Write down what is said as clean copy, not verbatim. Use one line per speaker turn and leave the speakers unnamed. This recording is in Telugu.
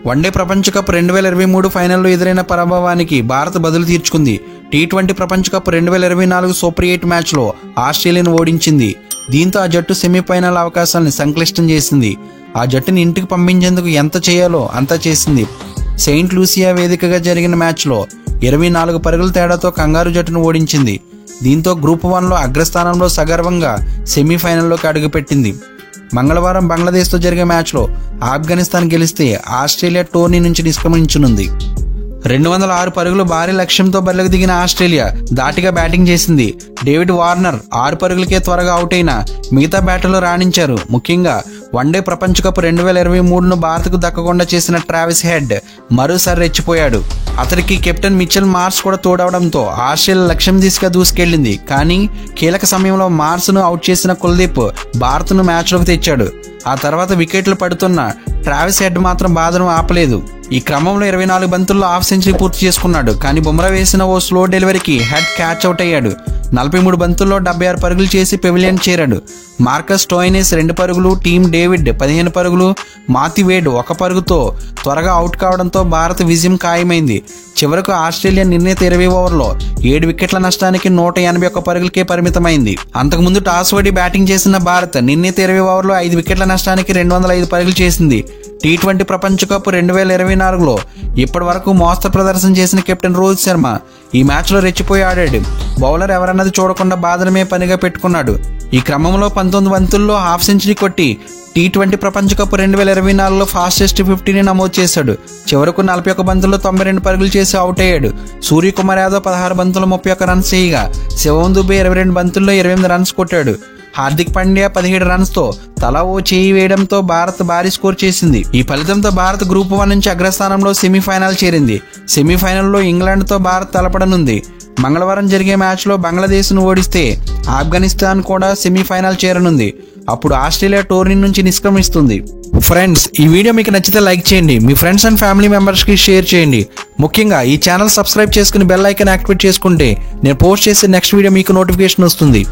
వన్డే ప్రపంచ కప్ 2023 ఫైనల్లో ఎదురైన పరాభవానికి భారత్ బదులు తీర్చుకుంది. టీ20 ప్రపంచ కప్ 2024 సూపర్ 8 మ్యాచ్లో ఆస్ట్రేలియాను ఓడించింది. దీంతో ఆ జట్టు సెమీఫైనల్ అవకాశాలను సంక్లిష్టం చేసింది. ఆ జట్టుని ఇంటికి పంపించేందుకు ఎంత చేయాలో అంతా చేసింది. సెయింట్ లూసియా వేదికగా జరిగిన మ్యాచ్లో 24 పరుగుల తేడాతో కంగారు జట్టును ఓడించింది. దీంతో గ్రూప్ 1లో అగ్రస్థానంలో సగర్వంగా సెమీఫైనల్లోకి అడుగుపెట్టింది. మంగళవారం బంగ్లాదేశ్తో జరిగే మ్యాచ్లో ఆఫ్ఘనిస్తాన్ గెలిస్తే ఆస్ట్రేలియా టోర్నీ నుంచి నిష్క్రమించనుంది. 206 పరుగులు భారీ లక్ష్యంతో బరిలోకి దిగిన ఆస్ట్రేలియా ధాటిగా బ్యాటింగ్ చేసింది. డేవిడ్ వార్నర్ 6 పరుగులకే త్వరగా అవుట్ అయినా మిగతా బ్యాటర్లు రాణించారు. ముఖ్యంగా వన్డే ప్రపంచ కప్ 2023ను భారత్కు దక్కకుండా చేసిన ట్రావిస్ హెడ్ మరోసారి రెచ్చిపోయాడు. అతడికి కెప్టెన్ మిచెల్ మార్ష్ కూడా తోడవడంతో ఆస్ట్రేలియా లక్ష్యం దిశగా దూసుకెళ్లింది. కానీ కీలక సమయంలో మార్ష్ను అవుట్ చేసిన కుల్దీప్ భారత్ను మ్యాచ్లోకి తెచ్చాడు. ఆ తర్వాత వికెట్లు పడుతున్న ట్రావిస్ హెడ్ మాత్రం బాధను ఆపలేదు. ఈ క్రమంలో 24 బంతుల్లో హాఫ్ సెంచరీ పూర్తి చేసుకున్నాడు. కానీ బుమ్రా వేసిన ఓ స్లో డెలివరీకి హెడ్ క్యాచ్ అవుట్ అయ్యాడు. 43 బంతుల్లో 76 పరుగులు చేసి పెవిలియన్ చేరాడు. మార్కస్ స్టోయినిస్ 2 పరుగులు, టీమ్ డేవిడ్ 15 పరుగులు, మాథ్యూ వేడ్ 1 పరుగుతో త్వరగా అవుట్ కావడంతో భారత్ విజయం ఖాయమైంది. చివరకు ఆస్ట్రేలియా నిర్ణీత 20 ఓవర్లో 7 వికెట్ల నష్టానికి 181 పరుగులకే పరిమితమైంది. అంతకుముందు టాస్ ఓడి బ్యాటింగ్ చేసిన భారత్ నిర్ణీత 20 ఓవర్లో 5 వికెట్ల నష్టానికి 205 పరుగులు చేసింది. టీ20 ప్రపంచ కప్ 2024లో ఇప్పటి వరకు మోస్తరు ప్రదర్శన చేసిన కెప్టెన్ రోహిత్ శర్మ ఈ మ్యాచ్లో రెచ్చిపోయి ఆడాడు. బౌలర్ ఎవరన్నది చూడకుండా బాదనమే పనిగా పెట్టుకున్నాడు. ఈ క్రమంలో 19 బంతుల్లో హాఫ్ సెంచరీ కొట్టి టీ20 ప్రపంచ కప్ 2024లో ఫాస్టెస్ట్ 50ని నమోదు చేశాడు. చివరకు 41 బంతుల్లో 92 పరుగులు చేసి అవుట్ అయ్యాడు. సూర్యకుమార్ యాదవ్ 16 బంతుల్లో 31 రన్స్ చేయగా శివం దుబే 22 బంతుల్లో 28 రన్స్ కొట్టాడు. హార్దిక్ పాండ్యా 17 రన్స్తో తలా ఓ చేయి వేయడంతో భారత్ భారీ స్కోర్ చేసింది. ఈ ఫలితంతో భారత్ గ్రూప్ 1 నుంచి అగ్రస్థానంలో సెమీఫైనల్ చేరింది. సెమీఫైనల్లో ఇంగ్లాండ్తో భారత్ తలపడనుంది. మంగళవారం జరిగే మ్యాచ్లో బంగ్లాదేశ్ను ఓడిస్తే ఆఫ్ఘనిస్తాన్ కూడా సెమీఫైనల్ చేరనుంది. అప్పుడు ఆస్ట్రేలియా టోర్నీ నుంచి నిష్క్రమిస్తుంది. ఫ్రెండ్స్, ఈ వీడియో మీకు నచ్చితే లైక్ చేయండి, మీ ఫ్రెండ్స్ అండ్ ఫ్యామిలీ మెంబర్స్కి షేర్ చేయండి. ముఖ్యంగా ఈ ఛానల్ సబ్స్క్రైబ్ చేసుకుని బెల్ ఐకాన్ యాక్టివేట్ చేసుకుంటే నేను పోస్ట్ చేసే నెక్స్ట్ వీడియో మీకు నోటిఫికేషన్ వస్తుంది.